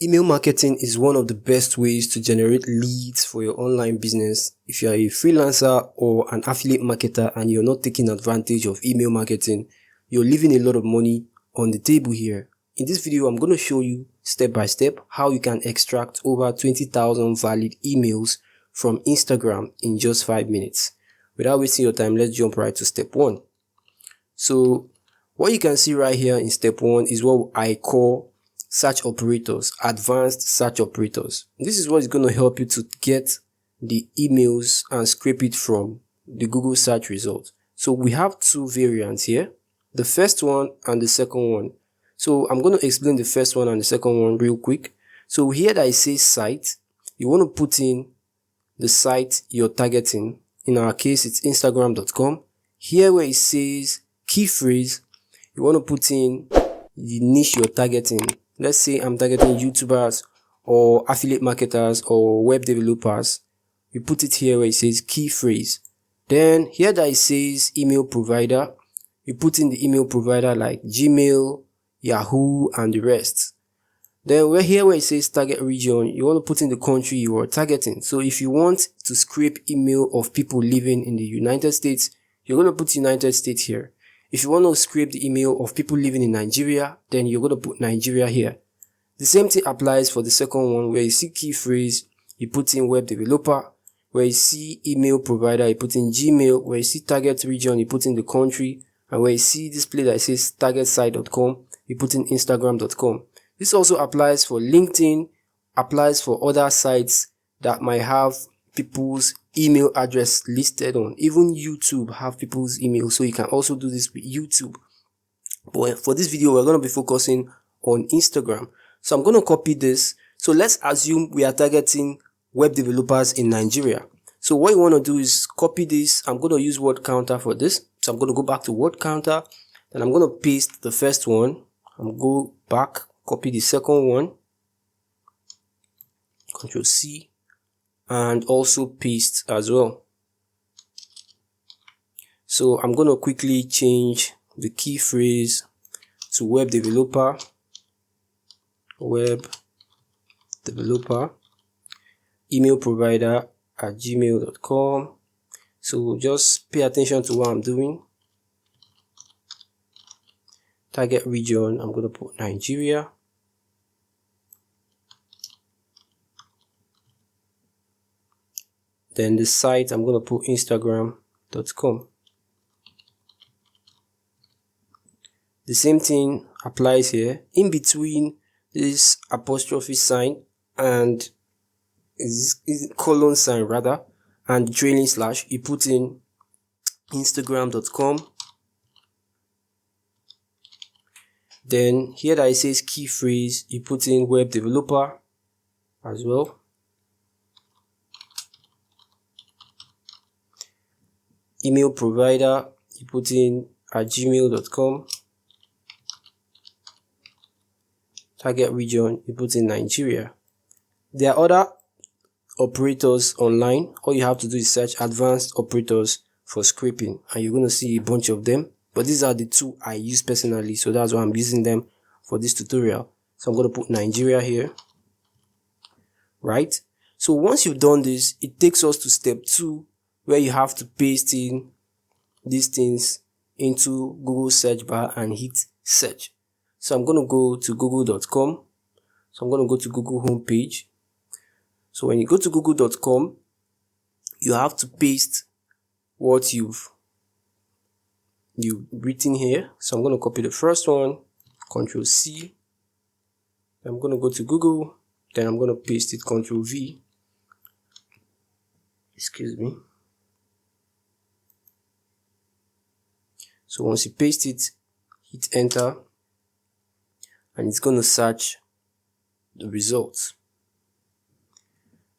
Email marketing is one of the best ways to generate leads for your online business. If you are a freelancer or an affiliate marketer and you're not taking advantage of email marketing, you're leaving a lot of money on the table here. In this video, I'm going to show you step by step how you can extract over 20,000 valid emails from Instagram in just 5 minutes. Without wasting your time, let's jump right to step 1. So what you can see right here in step 1 is what I call search operators, advanced search operators. This is what is going to help you to get the emails and scrape it from the Google search result. So we have two variants here, the first one and the second one. So I'm going to explain the first one and the second one real quick. So here that it says site, you want to put in the site you're targeting. In our case, it's instagram.com. Here where it says key phrase, you want to put in the niche you're targeting. Let's say I'm targeting YouTubers or affiliate marketers or web developers. You put it here where it says key phrase. Then here that it says email provider, you put in the email provider like Gmail, Yahoo, and the rest. Then where it says target region, you want to put in the country you are targeting. So if you want to scrape email of people living in the United States, you're going to put United States here. If you want to scrape the email of people living in Nigeria, then you're going to put Nigeria here. The same thing applies for the second one, where you see key phrase, you put in web developer. Where you see email provider, you put in Gmail. Where you see target region, you put in the country. And where you see display that says targetsite.com, you put in instagram.com. This also applies for LinkedIn, applies for other sites that might have people's email address listed on. Even YouTube have people's email, so you can also do this with YouTube. But for this video, we're going to be focusing on Instagram. So I'm going to copy this. So let's assume we are targeting web developers in Nigeria. So what you want to do is copy this. I'm going to use word counter for this. So I'm going to go back to word counter. Then I'm going to paste the first one. I'm going to go back, copy the second one. Control C. And also paste as well. So I'm going to quickly change the key phrase to web developer, email provider at gmail.com. So just pay attention to what I'm doing. Target region, I'm going to put Nigeria. Then the site, I'm going to put instagram.com. The same thing applies here. In between this apostrophe sign and colon sign rather, and trailing slash, you put in instagram.com. Then here that it says key phrase, you put in web developer as well. Email provider, you put in at gmail.com. Target region, you put in Nigeria. There are other operators online. All you have to do is search advanced operators for scraping, and you're going to see a bunch of them. But these are the two I use personally, so that's why I'm using them for this tutorial. So I'm going to put Nigeria here. Right? So once you've done this, it takes us to step 2, where you have to paste in these things into Google search bar and hit search. So I'm going to go to google.com. So I'm going to go to Google homepage. So when you go to google.com, you have to paste what you've written here. So I'm going to copy the first one, Control C. I'm going to go to Google, then I'm going to paste it, Control V. Excuse me. So once you paste it, hit enter, and it's going to search the results.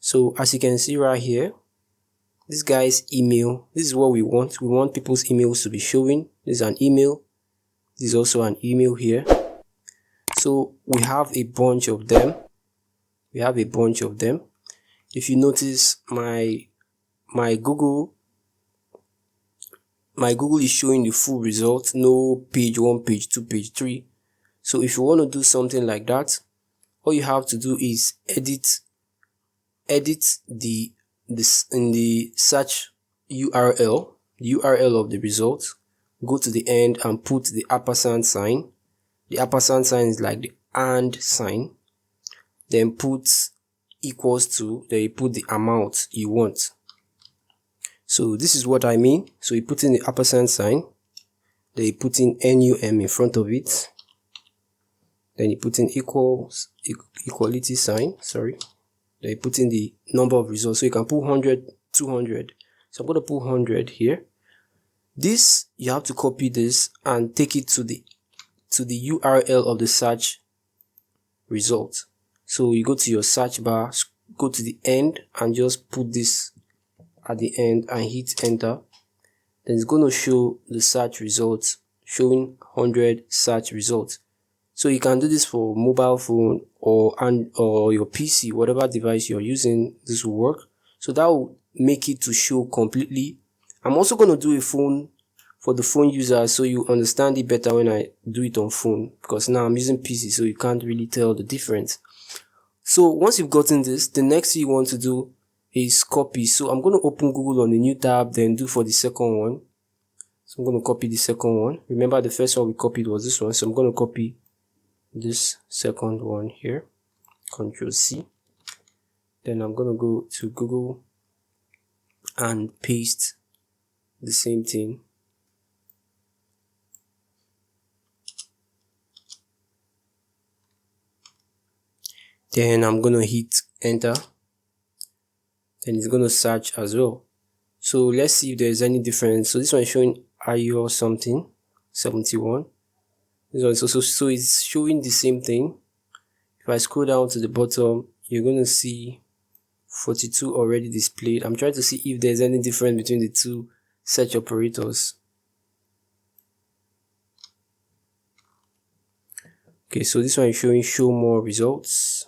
So as you can see right here, this guy's email, this is what we want. We want people's emails to be showing. This is an email. This is also an email here. So we have a bunch of them. If you notice, my Google is showing the full result, no page 1, page 2, page 3. So if you want to do something like that, all you have to do is edit this in the search URL, the URL of the result. Go to the end and put the ampersand sign. The ampersand sign is like the and sign. Then put equals to, then you put the amount you want. So this is what I mean. So you put in the ampersand sign, then you put in NUM in front of it, then you put in equality sign, then you put in the number of results. So you can put 100, 200. So I'm going to put 100 here. This, you have to copy this and take it to the URL of the search result. So you go to your search bar, go to the end and just put this at the end and hit enter. Then it's going to show the search results, showing 100 search results. So you can do this for mobile phone or your PC, whatever device you're using, this will work. So that will make it to show completely. I'm also going to do a phone for the phone user so you understand it better when I do it on phone, because now I'm using PC so you can't really tell the difference. So once you've gotten this, the next thing you want to do is copy. So I'm going to open Google on the new tab, then do for the second one. So I'm going to copy the second one. Remember the first one we copied was this one, so I'm going to copy this second one here, Ctrl C. Then I'm going to go to Google and paste the same thing. Then I'm going to hit enter. Then it's going to search as well. So let's see if there's any difference. So this one is showing IO something 71. This one is also, so it's showing the same thing. If I scroll down to the bottom, you're going to see 42 already displayed. I'm trying to see if there's any difference between the two search operators. Okay, so this one is showing show more results.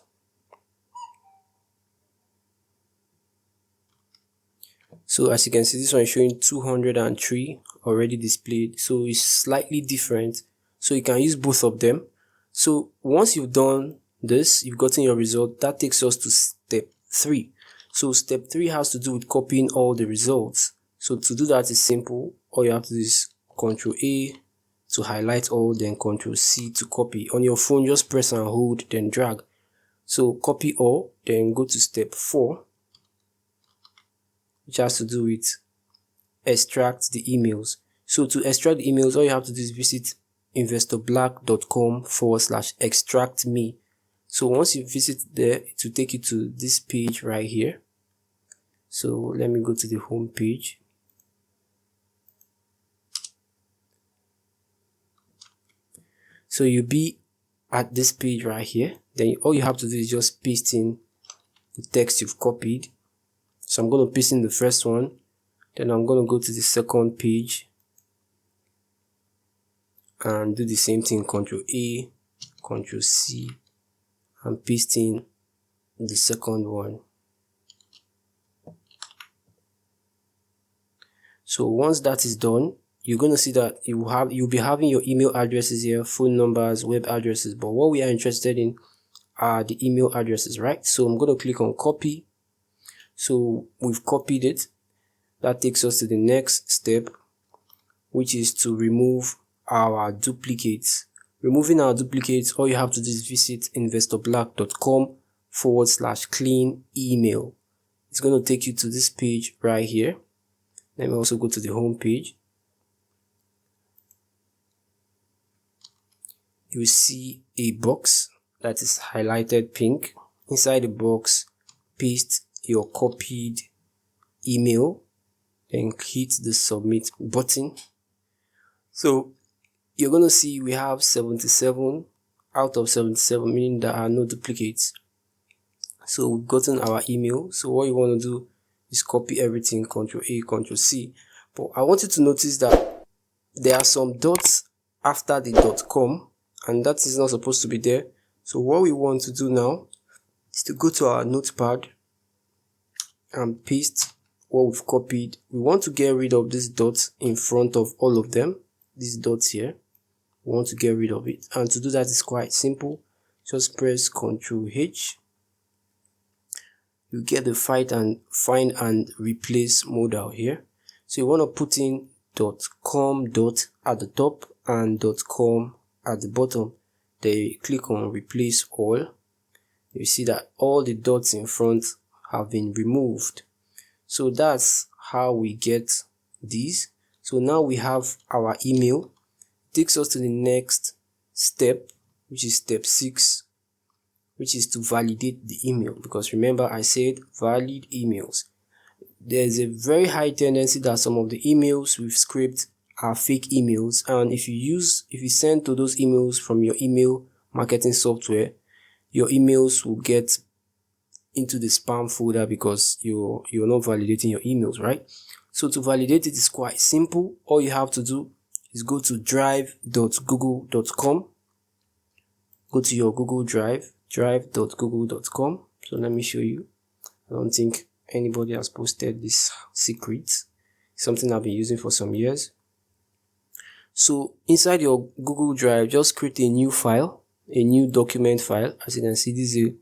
So as you can see, this one is showing 203 already displayed. So it's slightly different. So you can use both of them. So once you've done this, you've gotten your result, that takes us to step 3. So step 3 has to do with copying all the results. So to do that is simple. All you have to do is Ctrl A to highlight all, then Ctrl C to copy. On your phone, just press and hold, then drag. So copy all, then go to step 4, which has to do with extract the emails. So to extract the emails, all you have to do is visit investorblack.com/extract me. So once you visit there, it will take you to this page right here. So let me go to the home page. So you'll be at this page right here. Then all you have to do is just paste in the text you've copied. So I'm going to paste in the first one. Then I'm going to go to the second page and do the same thing, Ctrl A, Ctrl C, and paste in the second one. So once that is done, you're going to see that you'll be having your email addresses here, phone numbers, web addresses, but what we are interested in are the email addresses, right? So I'm going to click on copy. So we've copied it. That takes us to the next step, which is to remove our duplicates. Removing our duplicates, all you have to do is visit investorblack.com/clean email. It's going to take you to this page right here. Let me also go to the home page. You will see a box that is highlighted pink. Inside the box, paste your copied email, then hit the submit button. So you're going to see we have 77 out of 77, meaning there are no duplicates. So we've gotten our email. So what you want to do is copy everything, Ctrl A, Ctrl C. But I want you to notice that there are some dots after the .com, and that is not supposed to be there. So what we want to do now is to go to our notepad and paste what we've copied. We want to get rid of this dot in front of all of them. These dots here, we want to get rid of it. And to do that is quite simple. just press Ctrl H. You get the find and replace modal here. So you want to put in .com at the top and .com at the bottom. Then you click on replace all. You see that all the dots in front have been removed. So that's how we get these. So now we have our email. It takes us to the next step, which is step 6, which is to validate the email, because remember I said valid emails. There's a very high tendency that some of the emails we've scraped are fake emails, and if you send to those emails from your email marketing software, your emails will get into the spam folder because you're not validating your emails, right? So to validate it is quite simple. All you have to do is go to drive.google.com. Go to your Google Drive, drive.google.com. So let me show you. I don't think anybody has posted this secret. It's something I've been using for some years. So inside your Google Drive, just create a new file, a new document file. As you can see, this is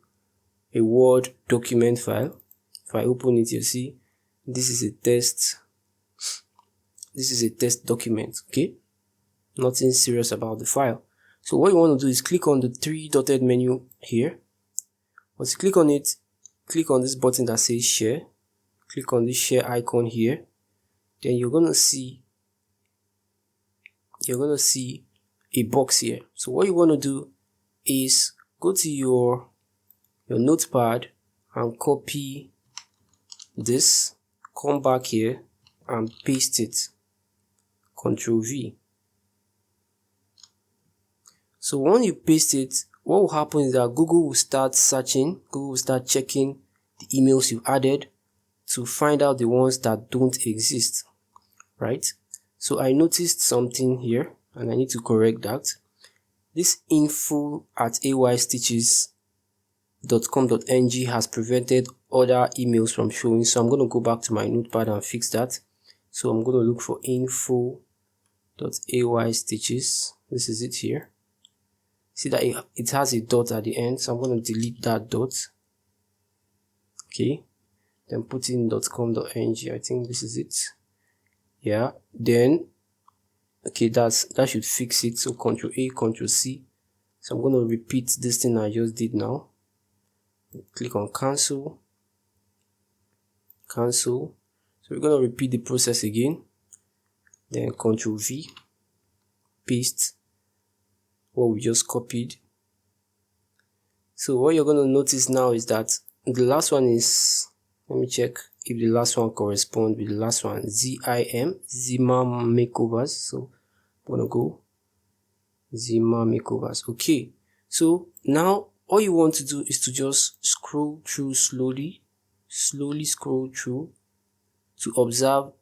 a Word document file. If I open it, you see this is a test. This is a test document, okay? Nothing serious about the file. So what you want to do is click on the 3 dotted menu here. Once you click on it, click on this button that says share. Click on this share icon here. Then you're gonna see a box here. So what you want to do is go to your notepad and copy this, come back here and paste it. Ctrl V. So when you paste it, what will happen is that Google will start searching, Google will start checking the emails you've added to find out the ones that don't exist, right? So I noticed something here and I need to correct that. This info@aystitches.com.ng has prevented other emails from showing, so I'm going to go back to my notepad and fix that. So I'm going to look for info.aystitches. This is it here. See that it has a dot at the end, so I'm going to delete that dot. Okay, then put in .com.ng. I think this is it. Yeah, then okay, that should fix it. So Ctrl A, Ctrl C. So I'm going to repeat this thing I just did now. Click on cancel. So we're going to repeat the process again. Then Ctrl V, paste what we just copied. So what you're going to notice now is that the last one is, let me check if the last one corresponds with the last one, Zima Makeovers. So I'm going to go Zima Makeovers. Okay, so now all you want to do is to just scroll through slowly scroll through to observe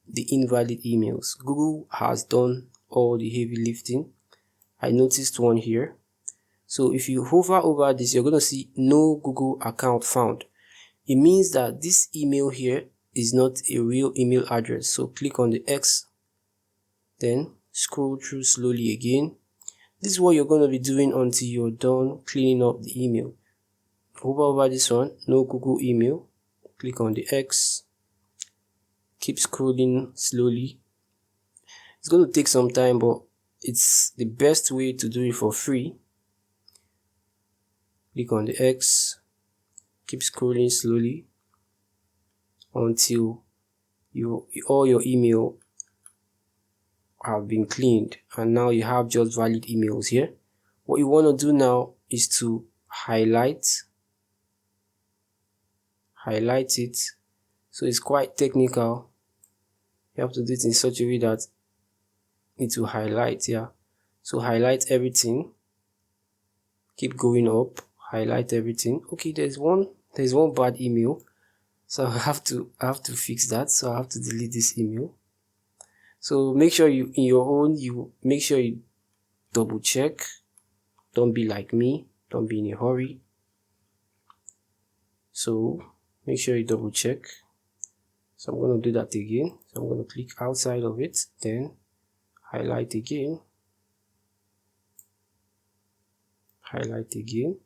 the invalid emails. Google has done all the heavy lifting. I noticed one here. So if you hover over this, you're going to see no Google account found. It means that this email here is not a real email address. So click on the X, then scroll through slowly again. This is what you're going to be doing until you're done cleaning up the email. Hover over this one, no Google email. Click on the X, keep scrolling slowly. It's going to take some time, but it's the best way to do it for free. Click on the X, keep scrolling slowly until all your email have been cleaned, and now you have just valid emails here. What you want to do now is to highlight it. So it's quite technical. You have to do it in such a way that it will highlight. Yeah, so highlight everything, keep going up, highlight everything. Okay, there's one bad email, so I have to fix that. So I have to delete this email. So make sure you make sure you double check. Don't be like me, don't be in a hurry. So make sure you double check. So I'm going to do that again. So I'm going to click outside of it, then highlight again, highlight again.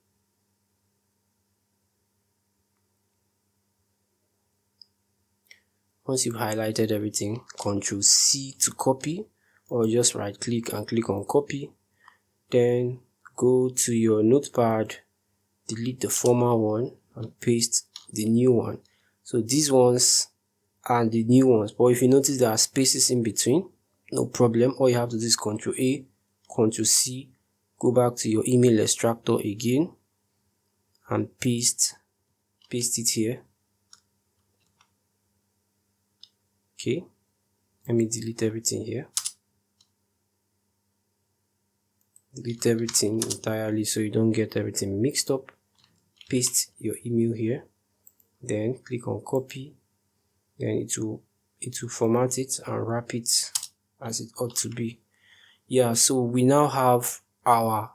Once you've highlighted everything, Ctrl C to copy, or just right click and click on copy. Then go to your notepad, delete the former one and paste the new one. So these ones are the new ones, but if you notice there are spaces in between, no problem. All you have to do is Ctrl A, Ctrl C, go back to your email extractor again and paste it here. Okay, let me delete everything here. Delete everything entirely so you don't get everything mixed up. Paste your email here, then click on copy. Then it will format it and wrap it as it ought to be. Yeah, so we now have our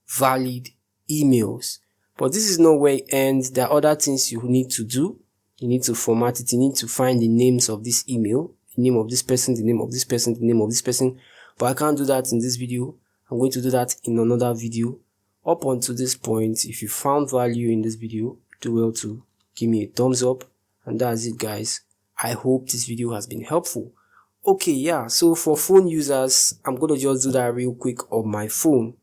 valid emails, but this is not where it ends. There are other things you need to do. You need to format it. You need to find the names of this email, the name of this person, the name of this person, the name of this person. But I can't do that in this video. I'm going to do that in another video. Up until this point, if you found value in this video, do well to give me a thumbs up. And that's it, guys. I hope this video has been helpful. Okay, yeah, so for phone users, I'm going to just do that real quick on my phone.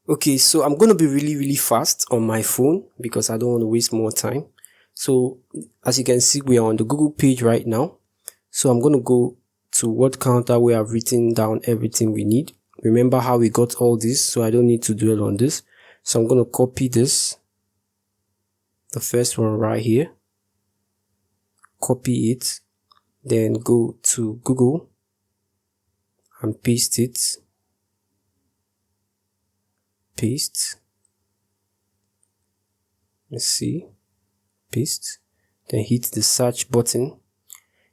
Okay, so I'm going to be really fast on my phone because I don't want to waste more time. So as you can see, we are on the Google page right now. So I'm going to go to word counter where I've written down everything we need. Remember how we got all this, so I don't need to dwell on this. So I'm going to copy this, the first one right here, copy it, then go to Google and paste it. Paste. Let's see. Paste. Then hit the search button.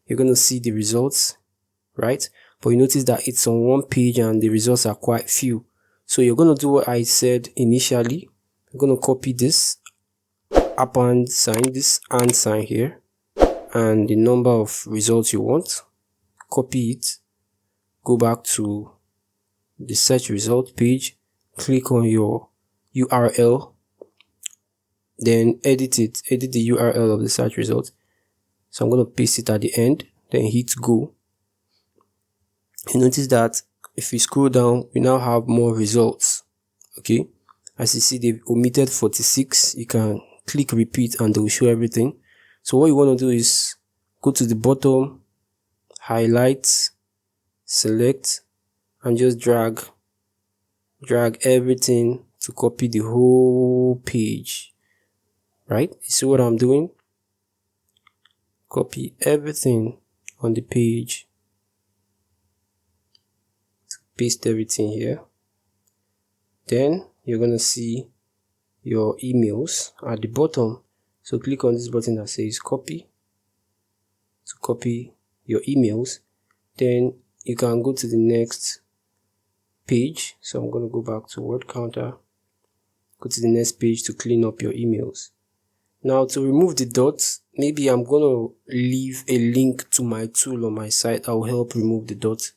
You're going to see the results, right? But you notice that it's on one page and the results are quite few. So you're going to do what I said initially. You're going to copy this and sign, this and sign here, and the number of results you want. Copy it. Go back to the search result page. Click on your URL. Then edit it. Edit the URL of the search result. So I'm going to paste it at the end. Then hit go. You notice that if we scroll down, we now have more results. Okay, as you see, they've omitted 46. You can click repeat and they will show everything. So what you want to do is go to the bottom, highlight, select, and just drag everything to copy the whole page. Right, you see what I'm doing? Copy everything on the page. Paste everything here. Then you're going to see your emails at the bottom. So click on this button that says copy to copy your emails. Then you can go to the next page. So I'm going to go back to word counter, go to the next page to clean up your emails. Now to remove the dots, maybe I'm going to leave a link to my tool on my site that will help remove the dots,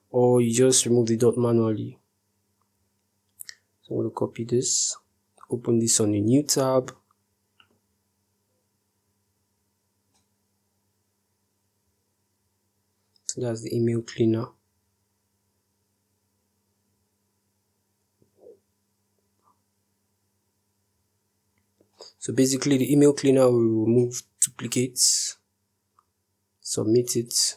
or you just remove the dot manually. So I'm going to copy this, open this on a new tab. So that's the email cleaner. So basically the email cleaner will remove duplicates, submit it.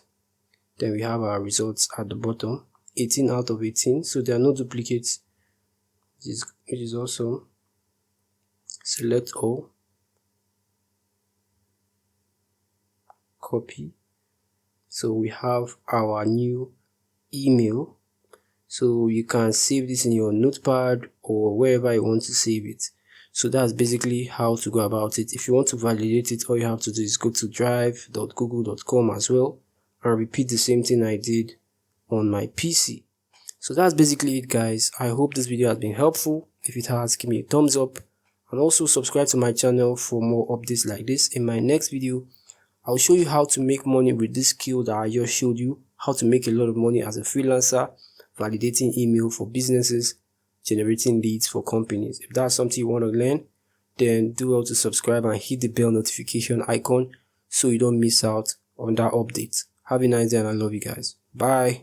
Then we have our results at the bottom, 18 out of 18. So there are no duplicates, which is awesome. Select all, copy. So we have our new email. So you can save this in your notepad or wherever you want to save it. So that's basically how to go about it. If you want to validate it, all you have to do is go to drive.google.com as well and repeat the same thing I did on my PC. So that's basically it, guys. I hope this video has been helpful. If it has, give me a thumbs up and also subscribe to my channel for more updates like this. In my next video, I'll show you how to make money with this skill that I just showed you, how to make a lot of money as a freelancer, validating email for businesses generating leads for companies. If that's something you want to learn, then do well to subscribe and hit the bell notification icon so you don't miss out on that update. Have a nice day and I love you guys. Bye.